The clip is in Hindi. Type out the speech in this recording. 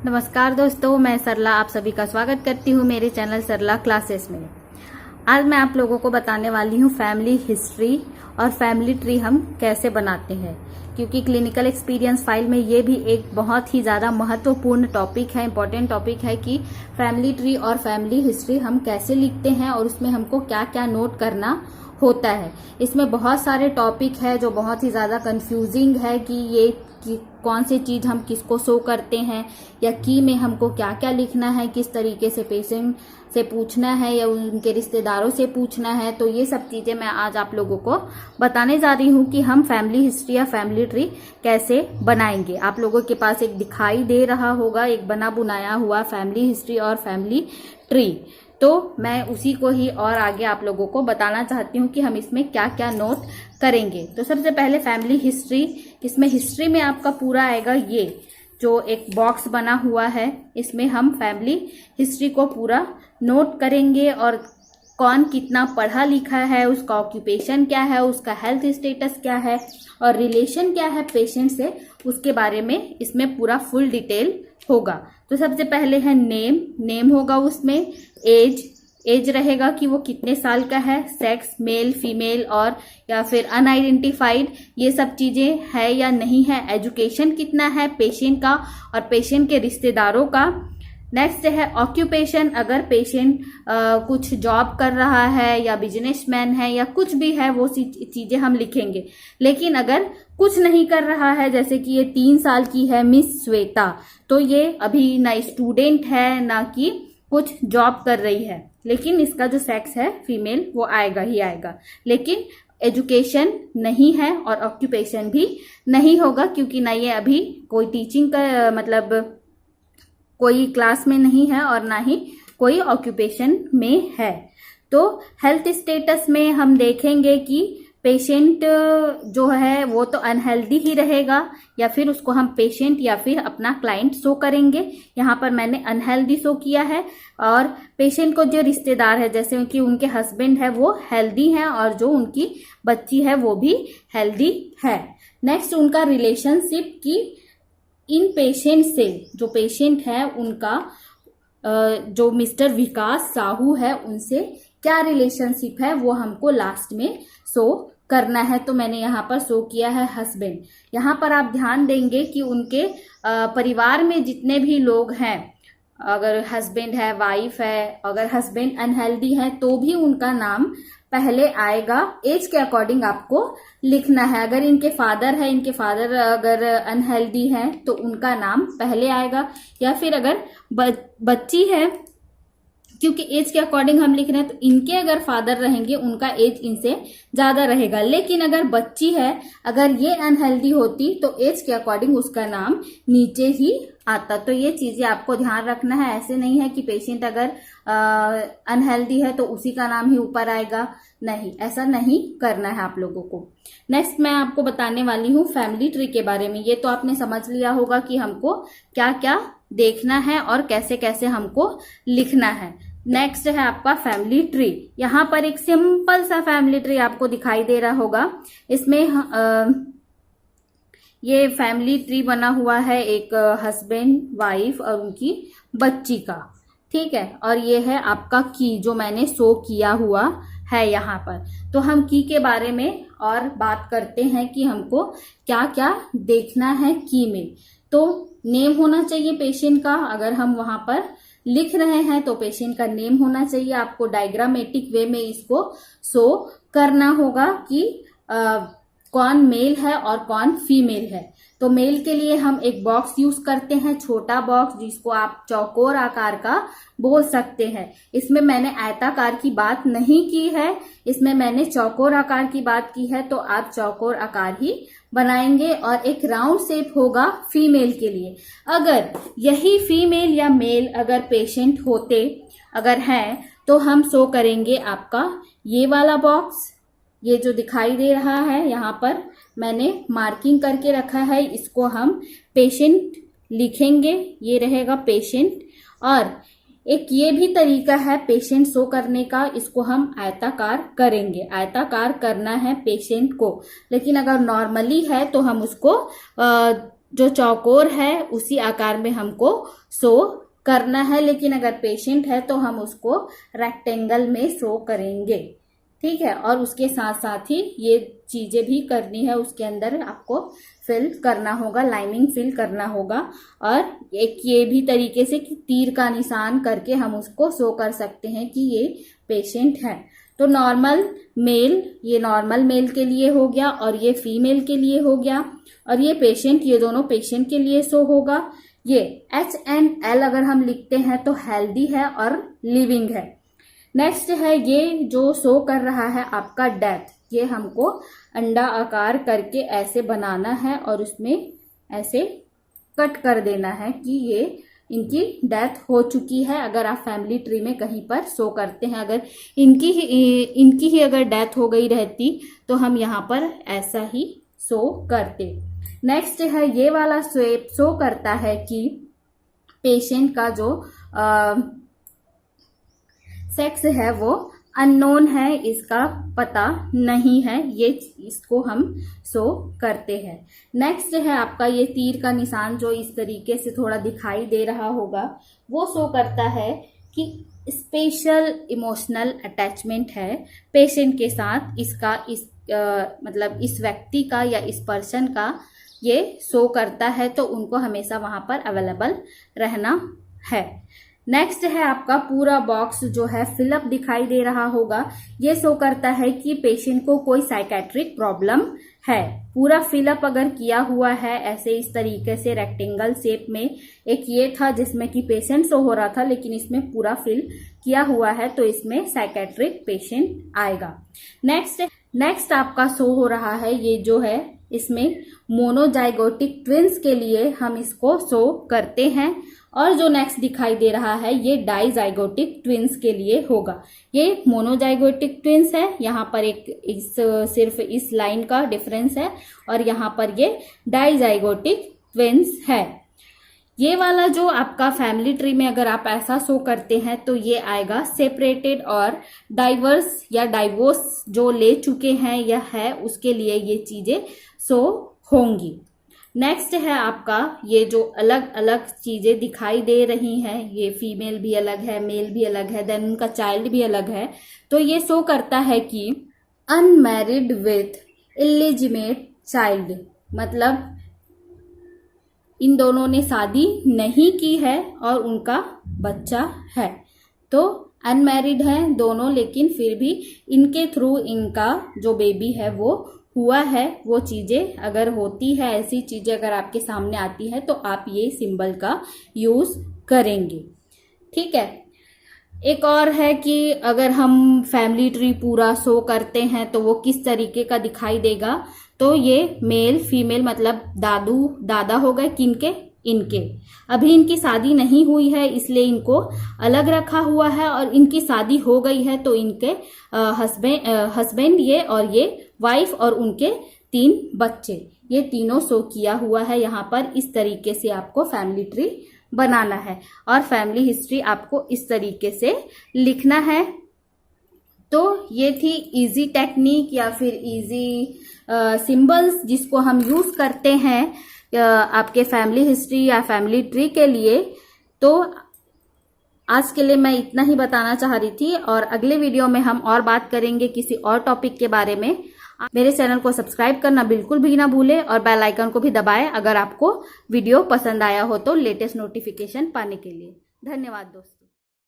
नमस्कार दोस्तों, मैं सरला आप सभी का स्वागत करती हूँ मेरे चैनल सरला क्लासेस में। आज मैं आप लोगों को बताने वाली हूँ फैमिली हिस्ट्री और फैमिली ट्री हम कैसे बनाते हैं, क्योंकि क्लिनिकल एक्सपीरियंस फाइल में ये भी एक बहुत ही ज़्यादा महत्वपूर्ण टॉपिक है, इम्पोर्टेंट टॉपिक है कि फैमिली ट्री और फैमिली हिस्ट्री हम कैसे लिखते हैं और उसमें हमको क्या क्या नोट करना होता है। इसमें बहुत सारे टॉपिक है जो बहुत ही ज़्यादा कंफ्यूजिंग है कि कौन सी चीज़ हम किसको शो करते हैं या की में हमको क्या क्या लिखना है, किस तरीके से पेशेंट से पूछना है या उनके रिश्तेदारों से पूछना है। तो ये सब चीज़ें मैं आज आप लोगों को बताने जा रही हूँ कि हम फैमिली हिस्ट्री या फैमिली ट्री कैसे बनाएंगे। आप लोगों के पास एक दिखाई दे रहा होगा एक बना बुनाया हुआ फैमिली हिस्ट्री और फैमिली ट्री, तो मैं उसी को ही और आगे आप लोगों को बताना चाहती हूँ कि हम इसमें क्या क्या नोट करेंगे। तो सबसे पहले फैमिली हिस्ट्री, इसमें हिस्ट्री में आपका पूरा आएगा ये जो एक बॉक्स बना हुआ है, इसमें हम फैमिली हिस्ट्री को पूरा नोट करेंगे और कौन कितना पढ़ा लिखा है, उसका ऑक्यूपेशन क्या है, उसका हेल्थ स्टेटस क्या है और रिलेशन क्या है पेशेंट से, उसके बारे में इसमें पूरा फुल डिटेल होगा। तो सबसे पहले है नेम होगा, उसमें एज रहेगा कि वो कितने साल का है, सेक्स मेल फीमेल और या फिर अनआइडेंटिफाइड ये सब चीजें है या नहीं है, एजुकेशन कितना है पेशेंट का और पेशेंट के रिश्तेदारों का। नेक्स्ट है ऑक्यूपेशन, अगर पेशेंट कुछ जॉब कर रहा है या बिजनेसमैन है या कुछ भी है वो चीजें हम लिखेंगे। लेकिन अगर कुछ नहीं कर रहा है, जैसे कि ये 3 साल की है मिस श्वेता, तो ये अभी ना स्टूडेंट है ना कि कुछ जॉब कर रही है, लेकिन इसका जो सेक्स है फीमेल वो आएगा ही आएगा। लेकिन एजुकेशन नहीं है और ऑक्यूपेशन भी नहीं होगा, क्योंकि ना ये अभी कोई टीचिंग का मतलब कोई क्लास में नहीं है और ना ही कोई ऑक्यूपेशन में है। तो हेल्थ स्टेटस में हम देखेंगे कि पेशेंट जो है वो तो अनहेल्दी ही रहेगा या फिर उसको हम पेशेंट या फिर अपना क्लाइंट शो करेंगे। यहाँ पर मैंने अनहेल्दी शो किया है और पेशेंट को जो रिश्तेदार है जैसे कि उनके हस्बैंड है वो हेल्दी है और जो उनकी बच्ची है वो भी हेल्दी है। नेक्स्ट उनका रिलेशनशिप की इन पेशेंट से, जो पेशेंट है उनका जो मिस्टर विकास साहू है उनसे क्या रिलेशनशिप है वो हमको लास्ट में शो करना है। तो मैंने यहाँ पर शो किया है हस्बैंड। यहाँ पर आप ध्यान देंगे कि उनके परिवार में जितने भी लोग हैं, अगर हस्बैंड है वाइफ है, अगर हस्बैंड अनहेल्दी है तो भी उनका नाम पहले आएगा। एज के अकॉर्डिंग आपको लिखना है। अगर इनके फादर है, इनके फादर अगर अनहेल्दी है तो उनका नाम पहले आएगा, या फिर अगर बच्ची है, क्योंकि एज के अकॉर्डिंग हम लिख रहे हैं तो इनके अगर फादर रहेंगे उनका एज इनसे ज्यादा रहेगा। लेकिन अगर बच्ची है, अगर ये अनहेल्दी होती तो एज के अकॉर्डिंग उसका नाम नीचे ही आता। तो ये चीजें आपको ध्यान रखना है। ऐसे नहीं है कि पेशेंट अगर अनहेल्दी है तो उसी का नाम ही ऊपर आएगा, नहीं, ऐसा नहीं करना है आप लोगों को। नेक्स्ट मैं आपको बताने वाली हूँ फैमिली ट्री के बारे में। ये तो आपने समझ लिया होगा कि हमको क्या क्या देखना है और कैसे कैसे हमको लिखना है। नेक्स्ट है आपका फैमिली ट्री। यहाँ पर एक सिंपल सा फैमिली ट्री आपको दिखाई दे रहा होगा। इसमें ये फैमिली ट्री बना हुआ है एक हस्बैंड वाइफ और उनकी बच्ची का, ठीक है। और ये है आपका की जो मैंने शो किया हुआ है यहाँ पर। तो हम की के बारे में और बात करते हैं कि हमको क्या क्या देखना है की में। तो नेम होना चाहिए पेशेंट का, अगर हम वहां पर लिख रहे हैं तो पेशेंट का नेम होना चाहिए। आपको डायग्रामेटिक वे में इसको शो करना होगा कि कौन मेल है और कौन फीमेल है। तो मेल के लिए हम एक बॉक्स यूज करते हैं, छोटा बॉक्स, जिसको आप चौकोर आकार का बोल सकते हैं। इसमें मैंने आयताकार की बात नहीं की है, इसमें मैंने चौकोर आकार की बात की है। तो आप चौकोर आकार ही बनाएंगे और एक राउंड शेप होगा फीमेल के लिए। अगर यही फीमेल या मेल अगर पेशेंट होते अगर हैं तो हम शो करेंगे आपका ये वाला बॉक्स, ये जो दिखाई दे रहा है यहाँ पर मैंने मार्किंग करके रखा है, इसको हम पेशेंट लिखेंगे, ये रहेगा पेशेंट। और एक ये भी तरीका है पेशेंट शो करने का, इसको हम आयताकार करेंगे, आयताकार करना है पेशेंट को। लेकिन अगर नॉर्मली है तो हम उसको जो चौकोर है उसी आकार में हमको शो करना है, लेकिन अगर पेशेंट है तो हम उसको रेक्टेंगल में शो करेंगे। ठीक है, और उसके साथ साथ ही ये चीजें भी करनी है, उसके अंदर आपको फिल करना होगा, लाइनिंग फिल करना होगा। और एक ये भी तरीके से कि तीर का निशान करके हम उसको शो कर सकते हैं कि ये पेशेंट है। तो नॉर्मल मेल, ये नॉर्मल मेल के लिए हो गया और ये फीमेल के लिए हो गया, और ये पेशेंट, ये दोनों पेशेंट के लिए शो होगा। ये HNL अगर हम लिखते हैं तो हेल्दी है और लिविंग है। नेक्स्ट है ये जो शो कर रहा है आपका डेथ, ये हमको अंडा आकार करके ऐसे बनाना है और उसमें ऐसे कट कर देना है कि ये इनकी डेथ हो चुकी है। अगर आप फैमिली ट्री में कहीं पर शो करते हैं, अगर इनकी ही अगर डेथ हो गई रहती तो हम यहाँ पर ऐसा ही शो करते। नेक्स्ट है ये वाला शेप शो करता है कि पेशेंट का जो सेक्स है वो अननोन है, इसका पता नहीं है, ये इसको हम शो करते हैं। नेक्स्ट है आपका ये तीर का निशान जो इस तरीके से थोड़ा दिखाई दे रहा होगा, वो शो करता है कि स्पेशल इमोशनल अटैचमेंट है पेशेंट के साथ। इसका मतलब इस व्यक्ति का या इस पर्सन का ये शो करता है, तो उनको हमेशा वहां पर अवेलेबल रहना है। नेक्स्ट है आपका पूरा बॉक्स जो है फिलअप दिखाई दे रहा होगा, ये शो करता है कि पेशेंट को कोई साइकेट्रिक प्रॉब्लम है। पूरा फिलअप अगर किया हुआ है ऐसे इस तरीके से रेक्टेंगल शेप में, एक ये था जिसमें कि पेशेंट शो हो रहा था, लेकिन इसमें पूरा फिल किया हुआ है तो इसमें साइकेट्रिक पेशेंट आएगा। नेक्स्ट आपका शो हो रहा है ये जो है, इसमें मोनोजाइगोटिक ट्विंस के लिए हम इसको शो करते हैं, और जो नेक्स्ट दिखाई दे रहा है ये डाइजाइगोटिक ट्विंस के लिए होगा। ये मोनोजाइगोटिक ट्विंस है, यहाँ पर सिर्फ इस लाइन का डिफरेंस है, और यहाँ पर ये डाइजाइगोटिक ट्विंस है। ये वाला जो आपका फैमिली ट्री में अगर आप ऐसा शो करते हैं तो ये आएगा सेपरेटेड, और डाइवर्स या डाइवोर्स जो ले चुके हैं या है उसके लिए ये चीजें शो होंगी। नेक्स्ट है आपका ये जो अलग अलग चीजें दिखाई दे रही हैं, ये फीमेल भी अलग है, मेल भी अलग है, देन उनका चाइल्ड भी अलग है, तो ये शो करता है कि अनमैरिड विथ इलिजिमेट चाइल्ड, मतलब इन दोनों ने शादी नहीं की है और उनका बच्चा है। तो अनमैरिड है दोनों, लेकिन फिर भी इनके थ्रू इनका जो बेबी है वो हुआ है। वो चीजें अगर होती है, ऐसी चीजें अगर आपके सामने आती है तो आप ये सिंबल का यूज करेंगे। ठीक है, एक और है कि अगर हम फैमिली ट्री पूरा शो करते हैं तो वो किस तरीके का दिखाई देगा। तो ये मेल फीमेल मतलब दादू दादा हो गए, किनके, इनके। अभी इनकी शादी नहीं हुई है इसलिए इनको अलग रखा हुआ है, और इनकी शादी हो गई है तो इनके हस्बैंड ये, और ये वाइफ, और उनके 3 बच्चे, ये तीनों शो किया हुआ है यहाँ पर। इस तरीके से आपको फैमिली ट्री बनाना है, और फैमिली हिस्ट्री आपको इस तरीके से लिखना है। तो ये थी इजी टेक्निक या फिर इजी सिंबल्स जिसको हम यूज करते हैं आपके फैमिली हिस्ट्री या फैमिली ट्री के लिए। तो आज के लिए मैं इतना ही बताना चाह रही थी, और अगले वीडियो में हम और बात करेंगे किसी और टॉपिक के बारे में। मेरे चैनल को सब्सक्राइब करना बिल्कुल भी ना भूलें, और बेल आइकन को भी दबाएं अगर आपको वीडियो पसंद आया हो तो लेटेस्ट नोटिफिकेशन पाने के लिए। धन्यवाद दोस्तों।